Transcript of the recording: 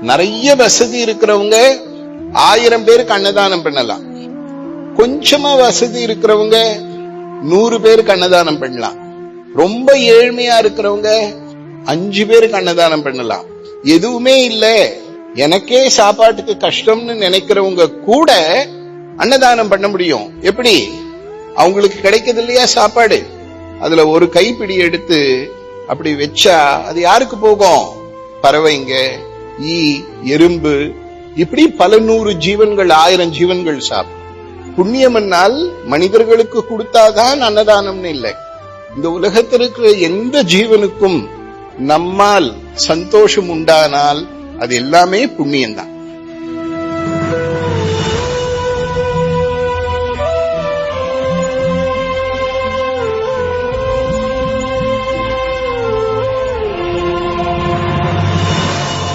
நிறைய வசதி இருக்கிறவங்க 1000 பேருக்கு அன்னதானம் பண்ணலாம். கொஞ்சமா வசதி இருக்கிறவங்க 100 பேருக்கு அன்னதானம் பண்ணலாம். ரொம்ப ஏழ்மையா இருக்கிறவங்க 5 பேருக்கு அன்னதானம் பண்ணலாம். எதுவுமே இல்ல, எனக்கே சாப்பாட்டுக்கு கஷ்டம்னு நினைக்கிறவங்க கூட அன்னதானம் பண்ண முடியும். எப்படி? அவங்களுக்கு கிடைக்கிறது இல்லையா சாப்பாடு, அதுல ஒரு கைப்பிடி எடுத்து அப்படி வச்சா அது யாருக்கு போகும்? பறவைங்க, ஈ, எறும்பு, இப்படி பல 100 ஜீவன்கள், 1000 ஜீவன்கள் சாப்பிடும். புண்ணியம்னால் மனிதர்களுக்கு கொடுத்தாதான் அன்னதானம்னு இல்லை. இந்த உலகத்தில் இருக்கிற எந்த ஜீவனுக்கும் நம்மால் சந்தோஷம் உண்டானால் அது எல்லாமே புண்ணியம்தான்.